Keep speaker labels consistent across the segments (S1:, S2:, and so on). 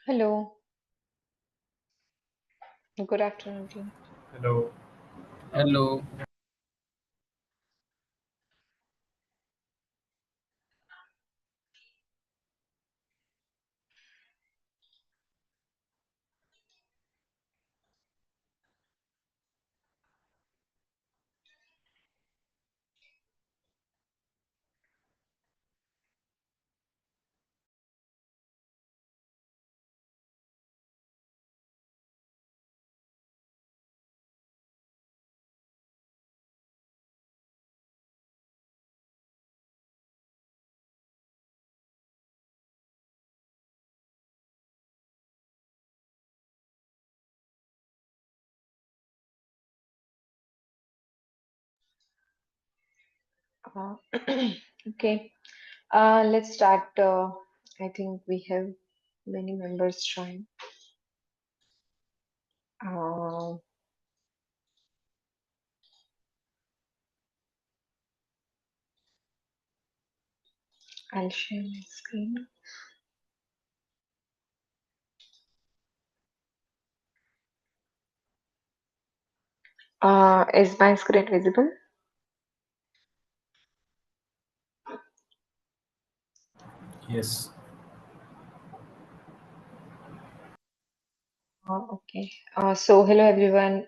S1: Hello, good afternoon team.
S2: Hello.
S3: Hello.
S1: Uh, okay, let's start. I think we have many members join. Uh, I'll share my screen. Is my screen visible?
S2: Yes.
S1: Okay. So hello everyone.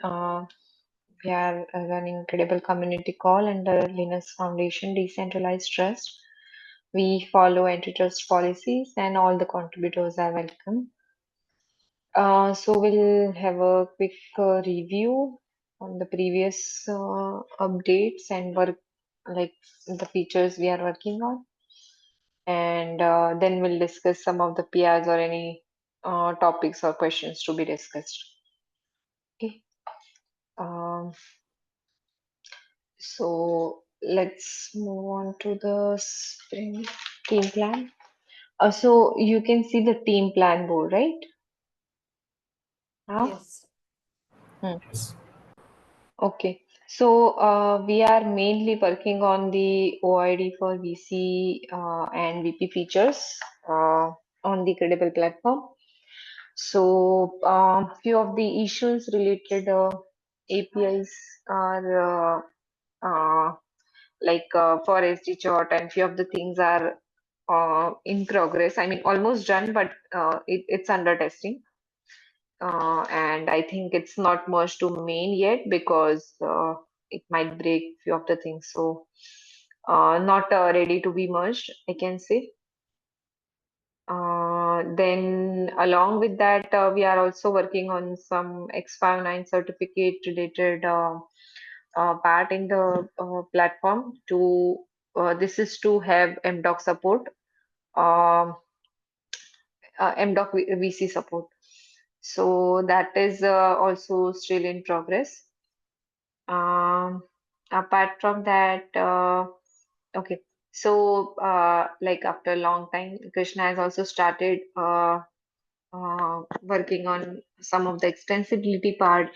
S1: We are running Credible Community Call under Linux Foundation Decentralized Trust. We follow antitrust policies and all the contributors are welcome. So we'll have a quick review on the previous updates and work like the features we are working on, and then we'll discuss some of the PRs or any topics or questions to be discussed. Okay. Um, so let's move on to the spring team plan. So you can see the team plan board, right? Now?
S4: Yes.
S1: Hmm.
S2: Yes.
S1: Okay, so we are mainly working on the OID for VC and VP features on the Credible platform. So few of the issues related APIs are for SD chart, and few of the things are in progress. I mean, almost done, but it's under testing. And I think it's not merged to main yet because it might break few of the things. So not ready to be merged, I can say. Then along with that, we are also working on some X59 certificate related part in the platform to this is to have MDoc support, um, MDoc VC support. So that is also still in progress. Apart from that, okay. So, like after a long time, Krishna has also started working on some of the extensibility part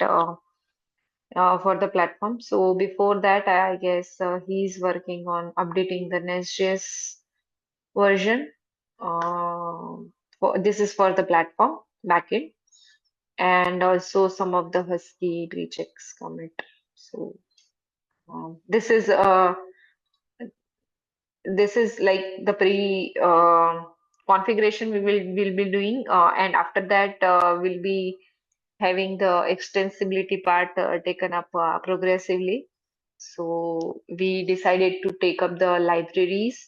S1: for the platform. So before that, I guess he's working on updating the Nest.js version. This is for the platform backend, and also some of the Husky rejects commit. So this is like the pre configuration we will be doing, and after that we'll be having the extensibility part taken up progressively. So we decided to take up the libraries.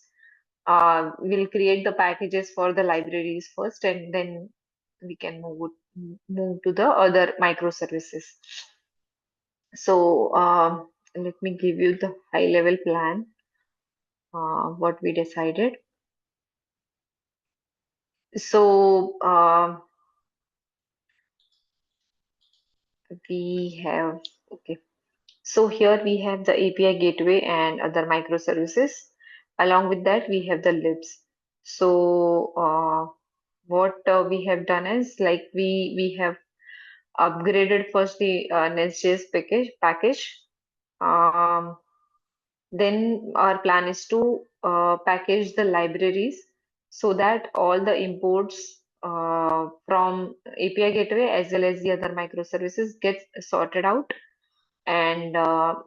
S1: We'll create the packages for the libraries first, and then we can move to the other microservices. So let me give you the high level plan, what we decided. So we have, okay. So here we have the API gateway and other microservices. Along with that, we have the libs. So what we have done is like we have upgraded first the Nest.js package. Um, then our plan is to package the libraries so that all the imports from API gateway as well as the other microservices gets sorted out, and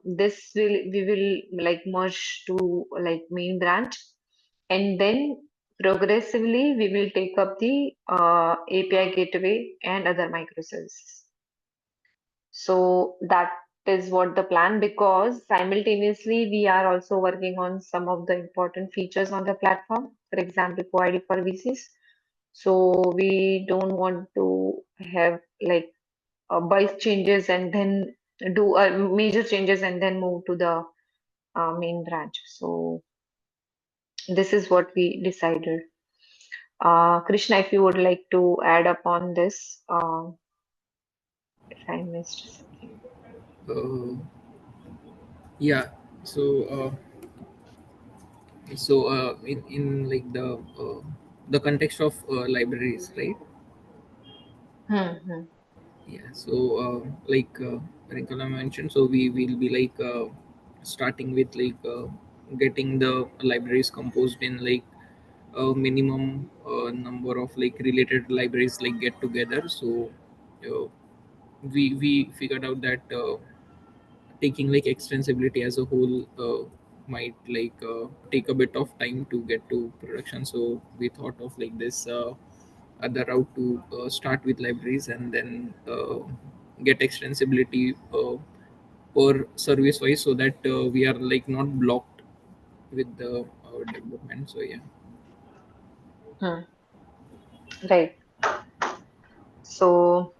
S1: this will we will like merge to like main branch, and then progressively we will take up the API gateway and other microservices. So that is what the plan, because simultaneously we are also working on some of the important features on the platform, for example, co-ID for VCs. So we don't want to have like bulk changes and then do major changes and then move to the main branch. So this is what we decided. Krishna, if you would like to add up on this, if I missed something.
S3: Uh, yeah. So, in like the context of libraries, right?
S1: Hmm, hmm,
S3: Yeah. So, Rinkala mentioned, so we will be like starting with getting the libraries composed in like a minimum number of like related libraries like get together. So, uh, we figured out that taking like extensibility as a whole might take a bit of time to get to production. So we thought of like this other route to start with libraries and then get extensibility per service wise, so that we are like not blocked with the development. So yeah.
S1: hmm. Right. So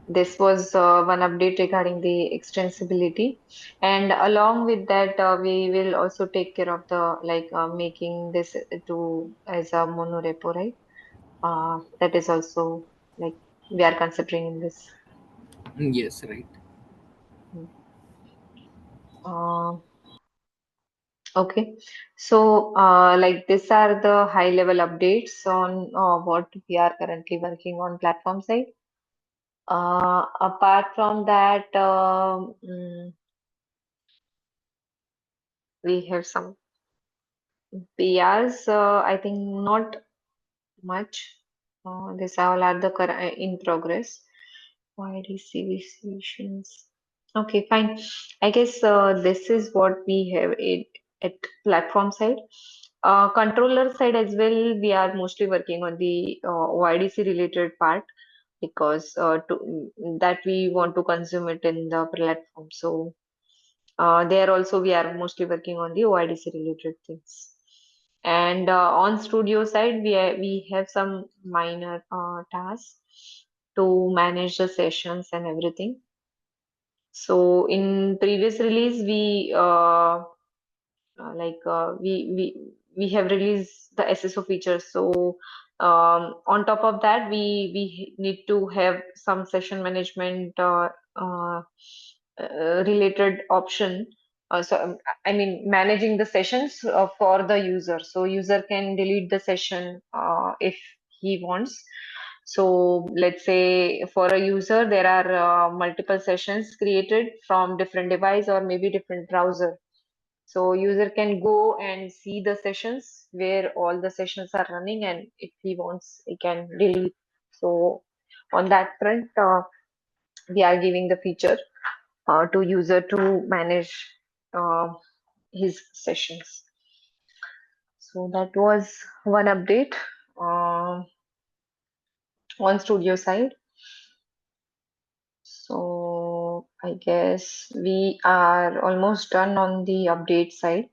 S1: this was one update regarding the extensibility, and along with that, we will also take care of the like making this to as a monorepo, right? That is also like we are considering in this.
S3: Yes, right.
S1: Hmm. Uh, okay, so like these are the high level updates on what we are currently working on platform side. Apart from that, we have some PRs. I think not much. These all are the in progress. Why receive solutions? Okay, fine. I guess this is what we have at platform side. Controller side as well, we are mostly working on the OIDC related part, because that we want to consume it in the platform. So there also we are mostly working on the OIDC related things. And on studio side, we have some minor tasks to manage the sessions and everything. So in previous release, we have released the SSO features. So on top of that, we need to have some session management uh, related option. I mean, managing the sessions for the user. So user can delete the session if he wants. So let's say for a user, there are multiple sessions created from different device or maybe different browser. So user can go and see the sessions where all the sessions are running, and if he wants, he can delete. So on that front, we are giving the feature to user to manage uh, his sessions. So that was one update on studio side. So I guess we are almost done on the update side.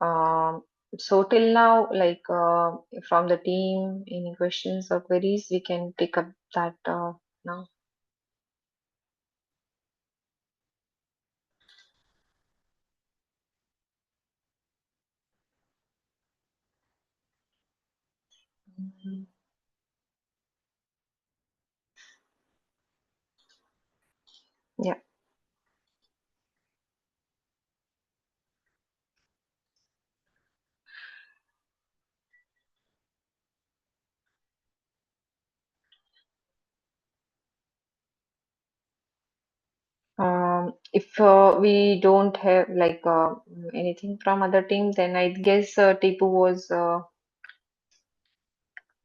S1: Um, so till now, like from the team, any questions or queries, we can take up that now. Mhm. Yeah. If we don't have like anything from other team, then I guess Tipu was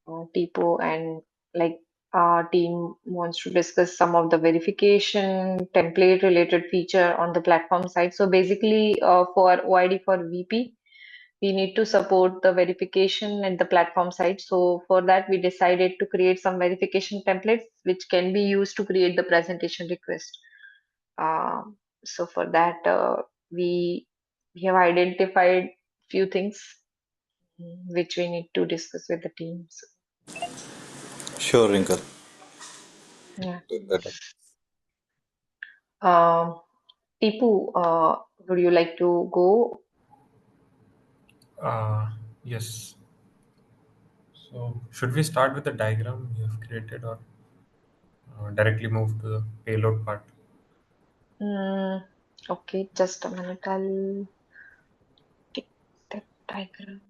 S1: Tipo, and like our team wants to discuss some of the verification template related feature on the platform side. So basically, for OID for VP, we need to support the verification at the platform side. So for that, we decided to create some verification templates which can be used to create the presentation request. So for that, we have identified few things which we need to discuss with the teams.
S4: Sure, Wrinkle.
S1: Yeah.
S4: Take that up.
S1: Um, Tipu, would you like to go?
S2: Uh, yes. So, should we start with the diagram you have created or directly move to the payload part?
S1: Mm, okay, just a minute. I'll take that diagram.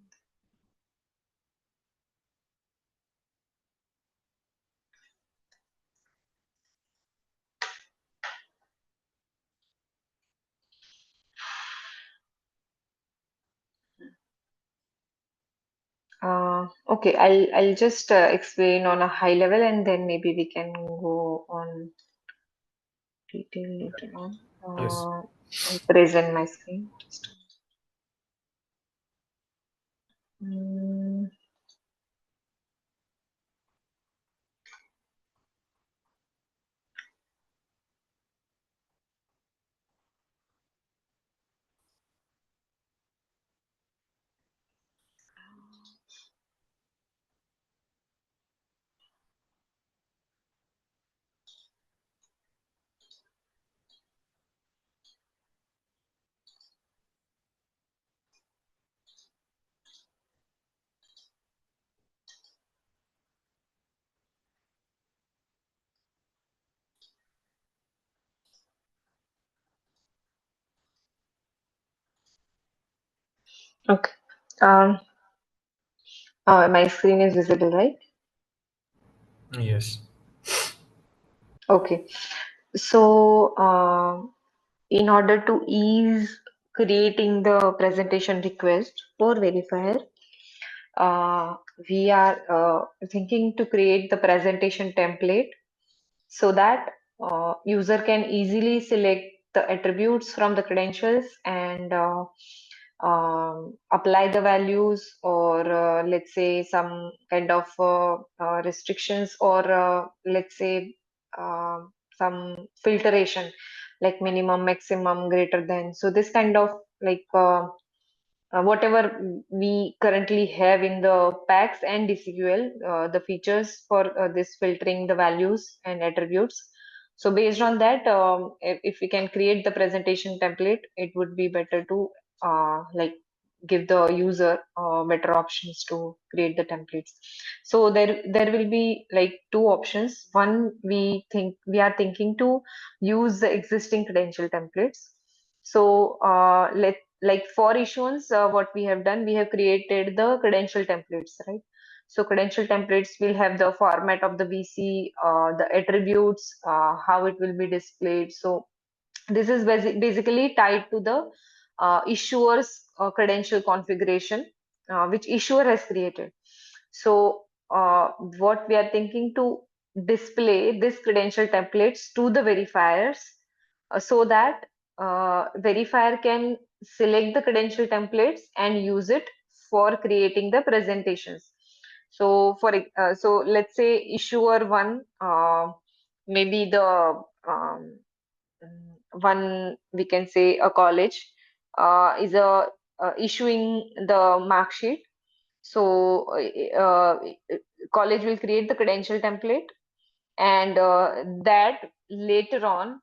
S1: Okay, I'll just explain on a high level, and then maybe we can go on detail later on.
S2: Yes.
S1: I'll present my screen. Just mm, okay. Um, my screen is visible, right?
S2: Yes.
S1: Okay. So, in order to ease creating the presentation request for verifier, uh, we are thinking to create the presentation template so that user can easily select the attributes from the credentials and apply the values, or let's say some kind of restrictions, or let's say some filtration like minimum, maximum, greater than. So this kind of like whatever we currently have in the packs and DCQL, the features for this filtering the values and attributes. So based on that, if we can create the presentation template, it would be better to like give the user better options to create the templates. So there will be like two options. One, we are thinking to use the existing credential templates. So let like for issuance, what we have done, we have created the credential templates, right? So credential templates will have the format of the VC, the attributes, how it will be displayed. So this is basically tied to the issuer's credential configuration, which issuer has created. So what we are thinking to display this credential templates to the verifiers, so that verifier can select the credential templates and use it for creating the presentations. So so let's say issuer one, maybe the one, we can say a college is issuing the mark sheet. So college will create the credential template, and that later on,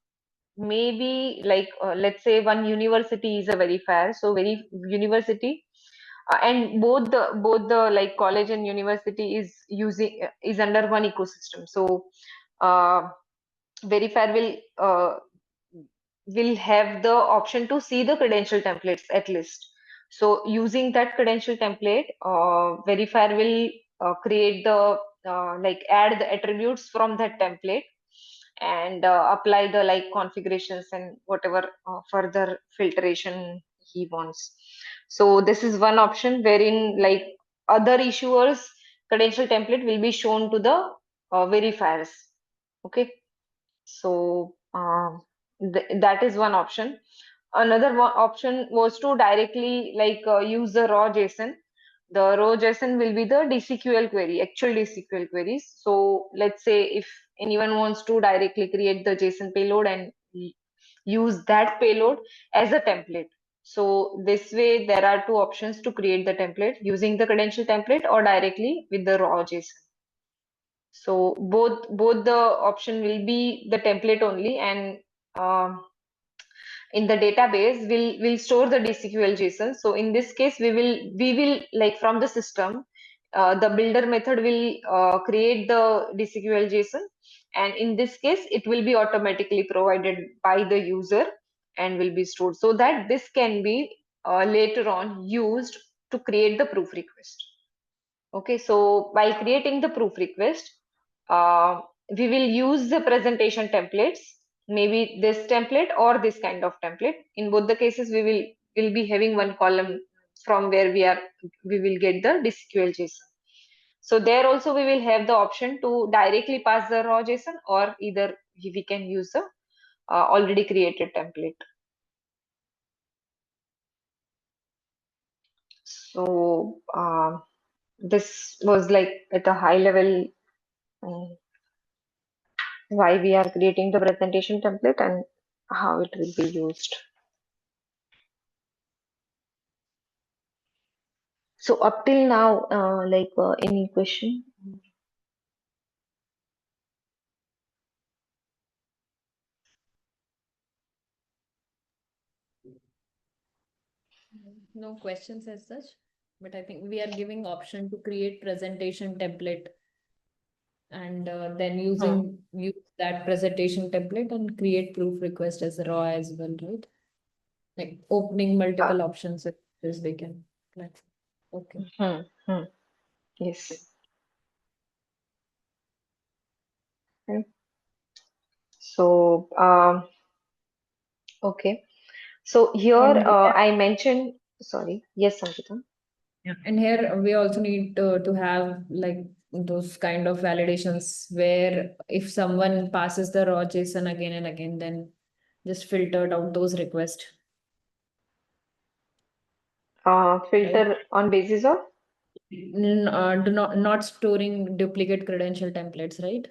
S1: maybe like let's say one university is a verifier. So very university, and both the like college and university is using is under one ecosystem. So uh, verifier will have the option to see the credential templates at least. So using that credential template, verifier will create the like add the attributes from that template, and apply the like configurations and whatever further filtration he wants. So this is one option wherein like other issuers credential template will be shown to the verifiers. Okay, so that is one option. Another option was to directly use the raw JSON. The raw JSON will be the DCQL query, actual DCQL queries. So let's say if anyone wants to directly create the JSON payload and use that payload as a template. So this way there are two options to create the template using the credential template or directly with the raw JSON. So both the option will be the template only, and um, in the database we'll store the DCQL JSON. So in this case we will like from the system, the builder method will create the DCQL JSON, and in this case it will be automatically provided by the user and will be stored so that this can be later on used to create the proof request. Okay, so while creating the proof request, we will use the presentation templates, maybe this template or this kind of template. In both the cases, we will be having one column from where we will get the DSQL JSON. So there also we will have the option to directly pass the raw JSON, or either we can use the already created template. So this was like at a high level, um, why we are creating the presentation template and how it will be used. So up till now, any question?
S5: No questions as such, but I think we are giving option to create presentation template and then use that presentation template and create proof request as raw as well, right? Like opening
S1: Uh,
S5: multiple options as they can. Like, okay.
S1: hmm, hmm, yes. Hmm. So okay. So here
S5: And
S1: I mentioned. Sorry. Yes, Sanjita.
S5: yeah, and here we also need to have like those kind of validations where if someone passes the raw JSON again and again, then just filtered out those requests, right?
S1: Filter on basis of.
S5: Do not storing duplicate credential templates, right?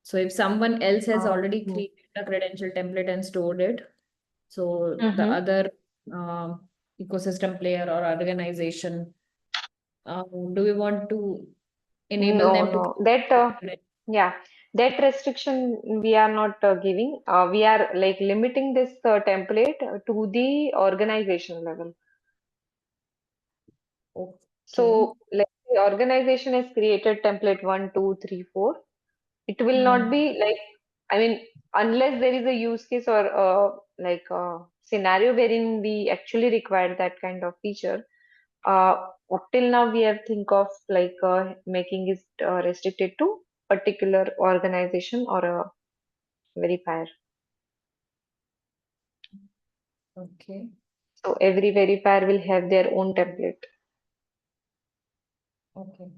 S5: So if someone else has already
S1: Hmm.
S5: created a credential template and stored it, so the
S1: Mm-hmm.
S5: other ecosystem player or organization, do we want to enable
S1: No,
S5: them to
S1: no. That yeah, that restriction we are not giving. We are like limiting this template to the organization level.
S5: okay.
S1: So, let's say organization has created template 1, 2, 3, 4. It will not
S5: Hmm.
S1: be like, I mean, unless there is a use case or like a scenario wherein we actually require that kind of feature. Up till now, we have think of like making it restricted to particular organization or a verifier.
S5: Okay.
S1: So every verifier will have their own template.
S5: Okay.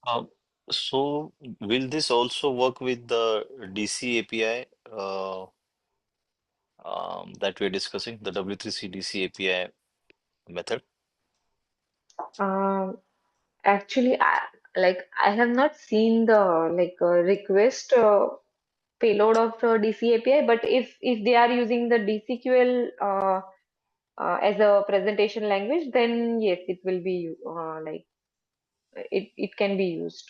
S4: Um, so will this also work with the DC API that we're discussing, the W3C DC API method?
S1: Um, Actually, I have not seen the request payload of DC API, but if they are using the DCQL as a presentation language, then yes, it will be it can be used.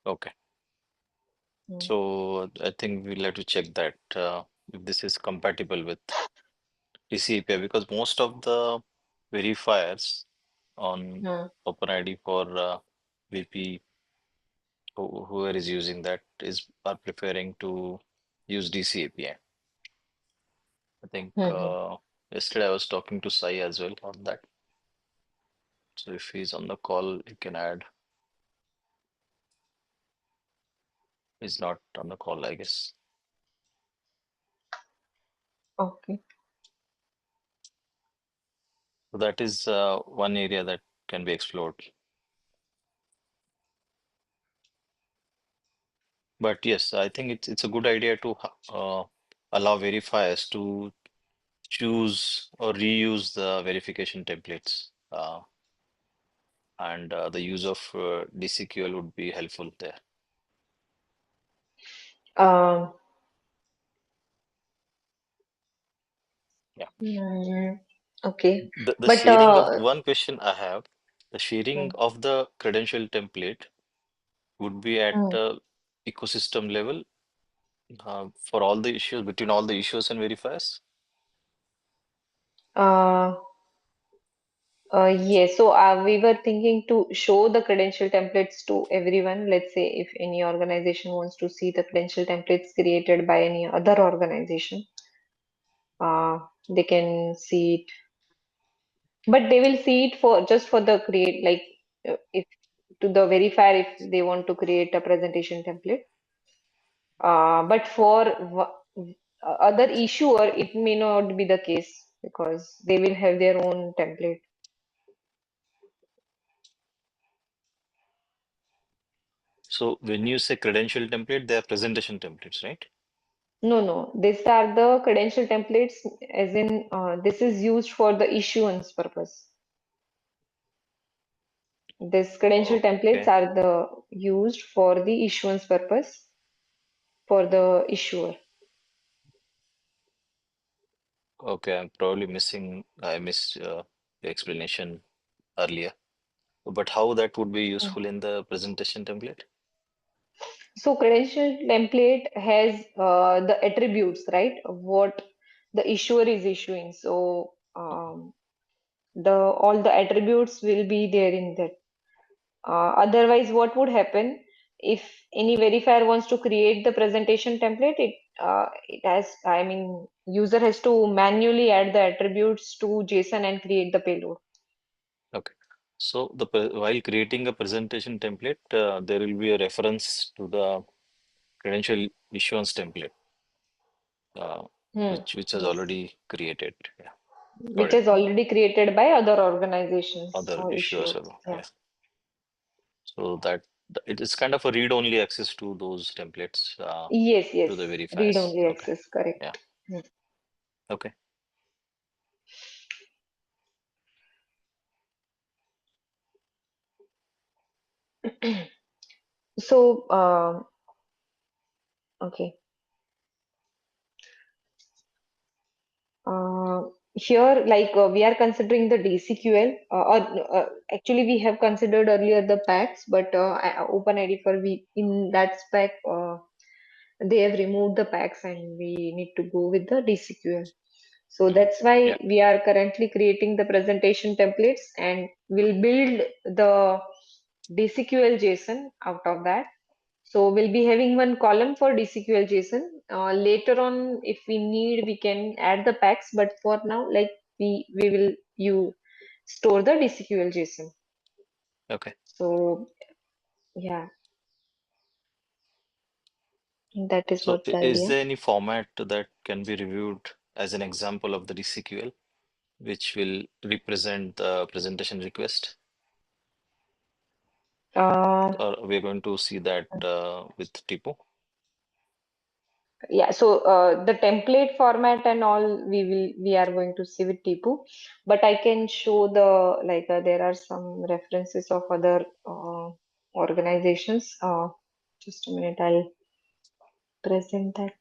S4: Okay.
S1: Mm.
S4: So I think we'll have to check that if this is compatible with DC API, because most of the verifiers on
S1: Hmm.
S4: OpenID for VP, whoever is using that are preferring to use DC API. I think
S1: Hmm.
S4: yesterday I was talking to Sai as well on that. So if he's on the call, he can add. He's not on the call, I guess.
S1: Okay.
S4: So that is one area that can be explored. But yes, I think it's a good idea to allow verifiers to choose or reuse the verification templates, and the use of DCQL would be helpful there.
S1: Um,
S4: Yeah.
S1: okay,
S4: The
S1: but
S4: sharing of one question I have, the sharing
S1: mm,
S4: of the credential template would be at
S1: mm,
S4: ecosystem level for all the issues between all the issuers and verifiers.
S1: uh, yes, so we were thinking to show the credential templates to everyone. Let's say if any organization wants to see the credential templates created by any other organization, uh, they can see it, but they will see it for just for the create, like if to the verifier if they want to create a presentation template. But for other issuer, it may not be the case because they will have their own template.
S4: So when you say credential template, they are presentation templates, right?
S1: No, no, these are the credential templates, as in this is used for the issuance purpose. These credential templates
S4: Okay.
S1: are the used for the issuance purpose for the issuer.
S4: Okay, I'm probably missing, I missed the explanation earlier. But how that would be
S1: Mm.
S4: useful in the presentation template?
S1: So credential template has the attributes, right? What the issuer is issuing. So the all the attributes will be there in that. Otherwise, what would happen if any verifier wants to create the presentation template? It has, I mean, user has to manually add the attributes to JSON and create the payload.
S4: Okay. So while creating a presentation template, there will be a reference to the credential issuance template, uh,
S1: Hmm.
S4: which has
S1: Yes,
S4: already created. Yeah, got
S1: which
S4: it.
S1: is already created by other organizations
S4: Other
S1: or
S4: issuers,
S1: issuers.
S4: as well.
S1: Yeah.
S4: Yeah. So that it is kind of a read-only access to those templates
S1: Yes,
S4: to the
S1: yes. Read
S4: verifiers.
S1: only
S4: Okay.
S1: access,
S4: Yeah.
S1: correct. Hmm.
S4: Okay.
S1: So, okay. Uh, Here, like we are considering the DCQL, or actually we have considered earlier the packs, but OpenID for we in that spec they have removed the packs and we need to go with the DCQL. So
S4: Mhm.
S1: that's why
S4: Yeah.
S1: we are currently creating the presentation templates and we'll build the DCQL JSON out of that. So we'll be having one column for DCQL JSON. Later on, if we need, we can add the packs. But for now, like we will you store the DCQL JSON.
S4: Okay.
S1: So yeah, that is
S4: So
S1: what the
S4: is
S1: idea.
S4: there any format that can be reviewed as an example of the DCQL, which will represent the presentation request?
S1: Uh,
S4: Or we're going to see that with Tipo?
S1: yeah. So the template format and all we are going to see with Tipu, but I can show the like there are some references of other organizations. Just a minute, I'll present that.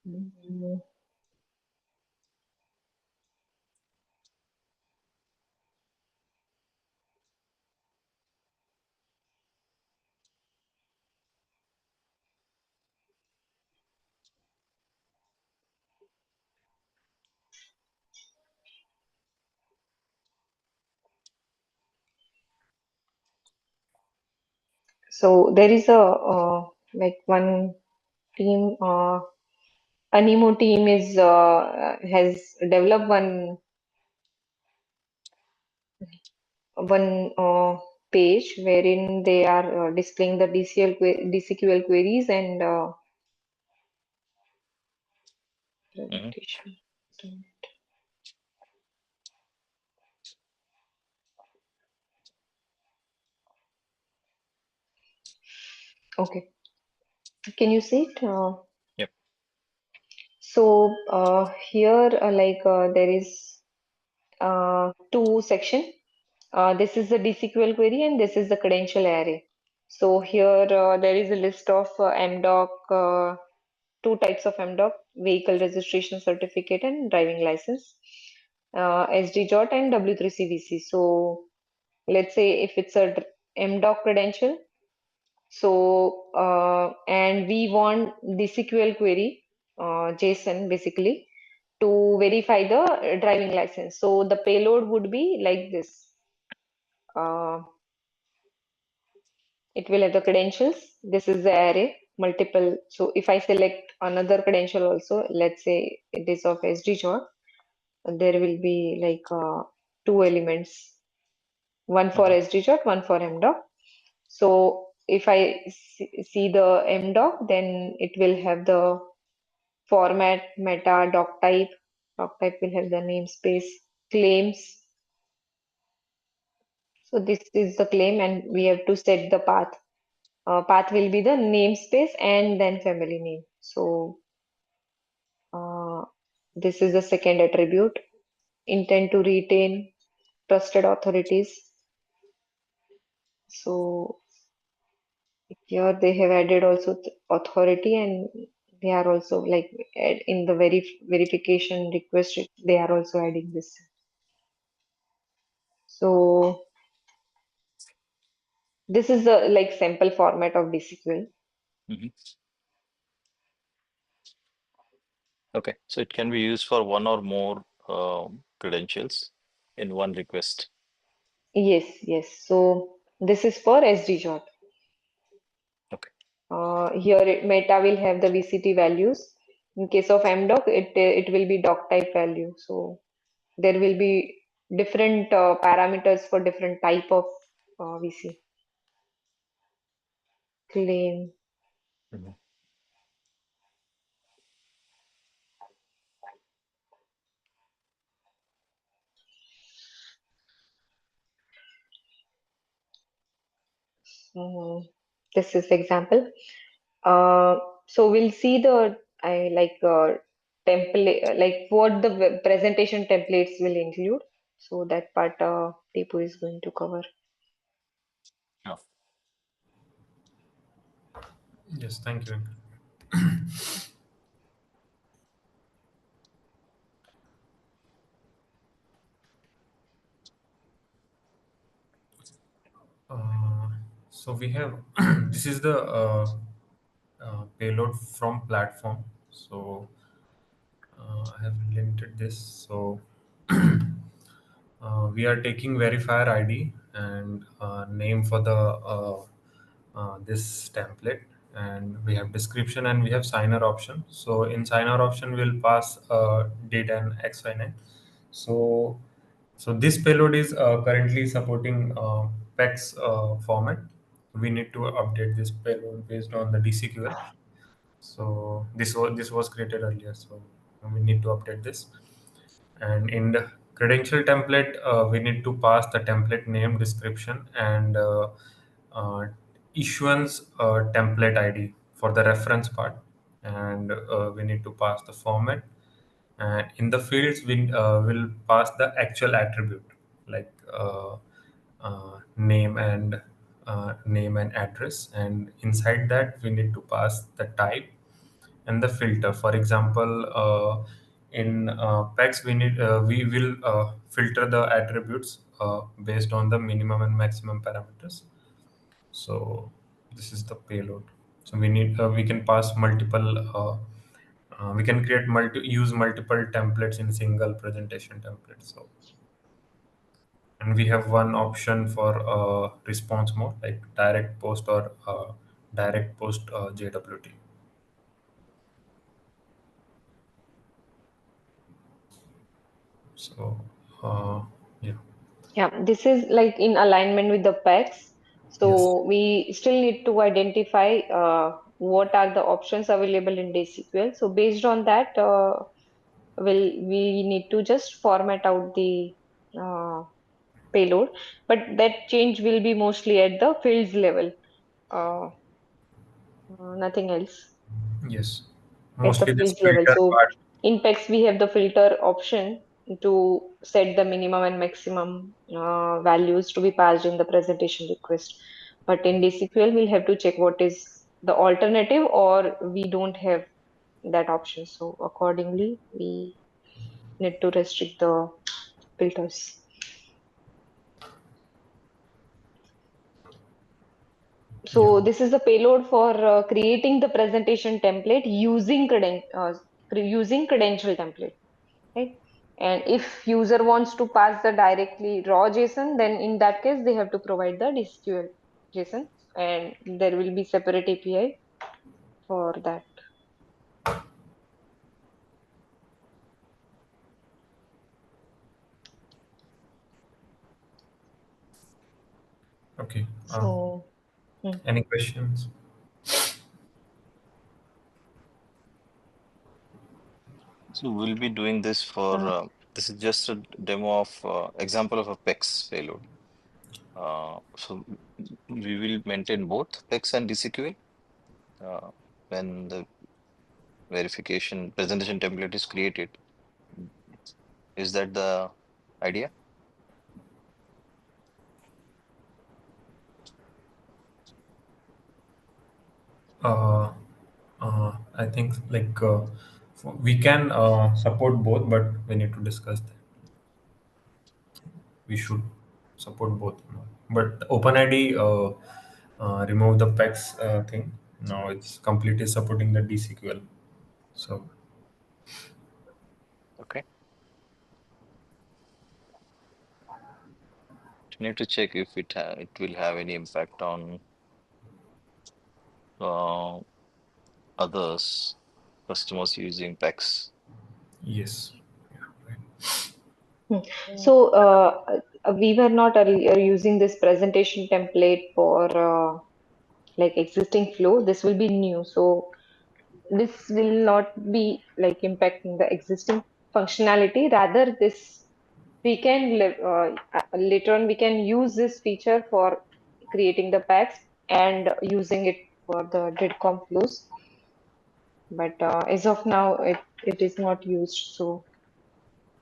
S1: Mm. So there is a like one team, Animo team is has developed one page wherein they are displaying the DCQL queries and
S4: Mhm.
S1: Presentation. Okay. Can you see it?
S4: Yep.
S1: So here, there is two section. This is the DCQL query and this is the credential array. So here there is a list of MDoc, two types of MDoc, vehicle registration certificate and driving license, SDJOT and W3CVC. So let's say if it's a MDoc credential, so and we want DCQL query, JSON basically, to verify the driving license. So the payload would be like this. Uh, it will have the credentials. This is the array, multiple. So if I select another credential also, let's say it is of SDJOT, there will be like two elements, one for
S4: Mhm.
S1: SDJOT, one for MDoc. So if I see the MDoc, then it will have the format, meta, doc type. Doc type will have the namespace, claims. So this is the claim and we have to set the path. Path will be the namespace and then family name. So uh, this is the second attribute. Intent to retain trusted authorities. So here they have added also authority and they are also like in the verification request, they are also adding this. So this is the like sample format of DCQL.
S4: Mhm. Okay, so it can be used for one or more credentials in one request.
S1: Yes, yes. So this is for SDJOT.
S4: Okay.
S1: Here Meta will have the VCT values. In case of MDoc, it will be doc type value. So there will be different parameters for different type of VC claim.
S4: Mhm.
S1: Mhm. This is example. So we'll see the I like template, like what the presentation templates will include. So that part Deepu is going to cover.
S4: Yeah.
S2: Yes, thank you. Uh, so we have this is the payload from platform. So I have limited this. So we are taking verifier ID and name for the this template, and we have description and we have signer option. So in signer option, we'll pass date and XY9. So this payload is currently supporting PEX format. We need to update this payload based on the DCQL. So this was created earlier. So we need to update this. And in the credential template, we need to pass the template name, description, and uh, issuance template ID for the reference part. And we need to pass the format. And in the fields, we will pass the actual attribute like name and address. And inside that, we need to pass the type and the filter. For example, in PEX, we will filter the attributes based on the minimum and maximum parameters. So this is the payload. So we can pass multiple. We can use multiple templates in single presentation template. So, and we have one option for response mode like direct post or direct post JWT. So, yeah.
S1: Yeah, this is like in alignment with the PECs.
S2: Yes.
S1: So we still need to identify what are the options available in DCQL. So based on that, we need to just format out the uh, payload, but that change will be mostly at the fields level, uh, nothing else
S2: Yes.
S1: at the
S2: Mostly this
S1: fields level.
S2: filter
S1: So
S2: part.
S1: in PEX, we have the filter option to set the minimum and maximum values to be passed in the presentation request. But in DCQL, we'll have to check what is the alternative, or we don't have that option. So accordingly, we need to restrict the filters.
S2: Yeah.
S1: So this is the payload for creating the presentation template using credential template, right? And if user wants to pass the directly raw JSON, then in that case they have to provide the DSQL JSON, and there will be separate API for that.
S2: Okay.
S1: So
S2: Any questions?
S4: So we'll be doing this for, this is just a demo of example of a PEX payload. So we will maintain both PEX and DCQA when the verification presentation template is created. Is that the idea?
S2: Uh, I think like we can support both, but we need to discuss that. We should support both. But OpenID remove the PEX thing. Now it's completely supporting the DCQL. So
S4: Okay. You need to check if it will have any impact on uh, others, customers using PEX.
S2: yes. Yeah, right.
S1: so we were not earlier using this presentation template for like existing flow. This will be new. So this will not be like impacting the existing functionality. Rather, this we can later on we can use this feature for creating the packs and using it for the DIDCOM flows. But as of now, it is not used, so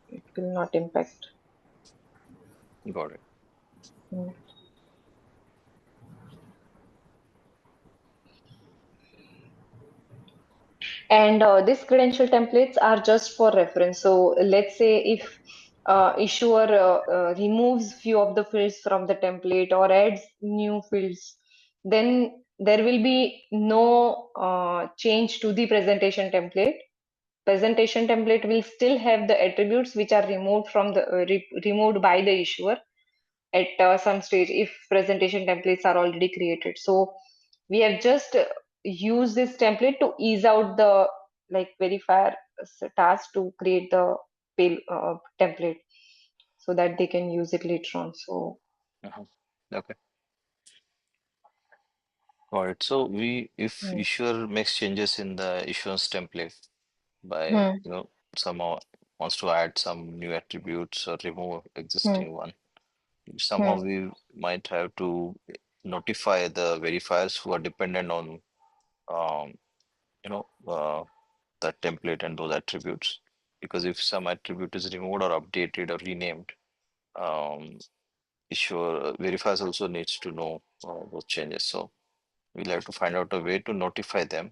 S1: it will not impact.
S4: Got it.
S1: Mm. And these credential templates are just for reference. So let's say if issuer removes few of the fields from the template or adds new fields, then there will be no change to the presentation template. Presentation template will still have the attributes which are removed from the removed by the issuer at some stage if presentation templates are already created. So we have just used this template to ease out the like verifier task to create the template so that they can use it later on. So
S4: Uh-huh. Okay. Got it. So if
S1: mm,
S4: issuer makes changes in the issuance template by,
S1: mm,
S4: somehow wants to add some new attributes or remove
S1: mm,
S4: existing one, somehow
S1: mm,
S4: we might have to notify the verifiers who are dependent on, um, you know, that template and those attributes. Because if some attribute is removed or updated or renamed, um, issuer verifiers also needs to know those changes. So we'll have to find out a way to notify them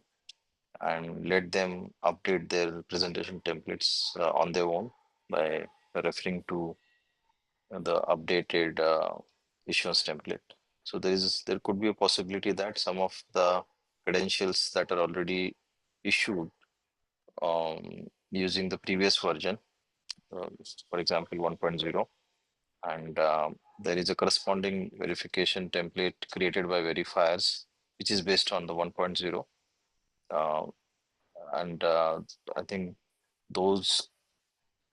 S4: and let them update their presentation templates on their own by referring to the updated issuance template. So there could be a possibility that some of the credentials that are already issued using the previous version, uh, for example 1.0, and there is a corresponding verification template created by verifiers which is based on the 1.0, uh, and I think those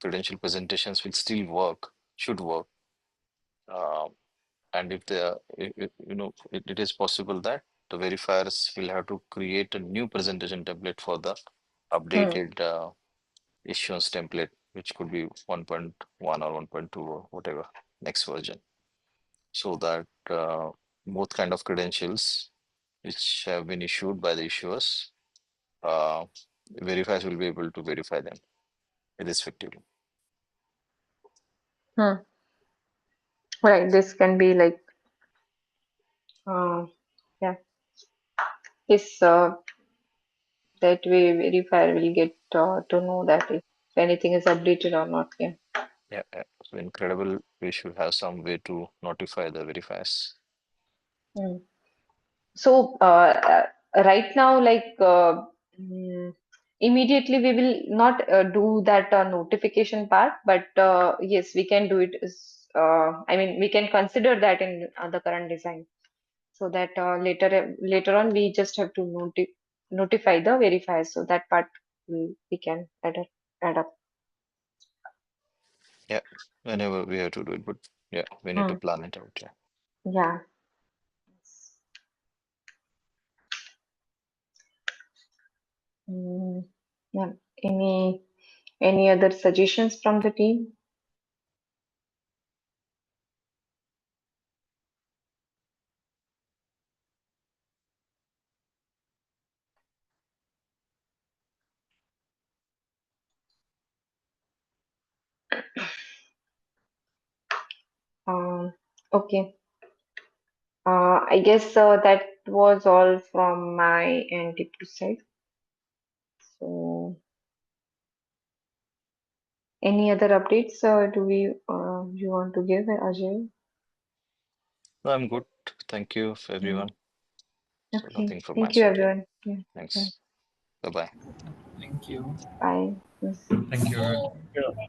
S4: credential presentations will still work, should work. Uh, and if it is possible that the verifiers will have to create a new presentation template for the
S1: mm,
S4: updated issuance template, which could be 1.1 or 1.2 or whatever next version, so that both kind of credentials which have been issued by the issuers, verifiers will be able to verify them irrespectively.
S1: Hmm. Right, this can be like, yeah, this that way verifier will get to know that if anything is updated or not. Yeah.
S4: Yeah, so in CREDEBL, we should have some way to notify the verifiers.
S1: Hmm. So right now, like immediately we will not do that notification part, but yes, we can do it. I mean, we can consider that in the current design, so that later on we just have to notify the verifiers. So that part we can add up.
S4: Yeah, whenever we have to do it, but yeah, we need to
S1: Hmm.
S4: plan it out. Yeah.
S1: Yeah. Mm, yeah. Any other suggestions from the team? Okay. I guess that was all from my end, Tipu side. So, any other updates? Do you want to give, Ajay?
S4: No, I'm good. Thank you,
S1: Mm.
S4: everyone. So
S1: Okay.
S4: nothing from my
S1: Thank you,
S4: side. Yeah.
S1: everyone. Yeah. Yeah.
S4: Thanks. Bye bye.
S3: Thank you.
S1: Bye. Mm.
S2: Thank you.
S6: Yeah.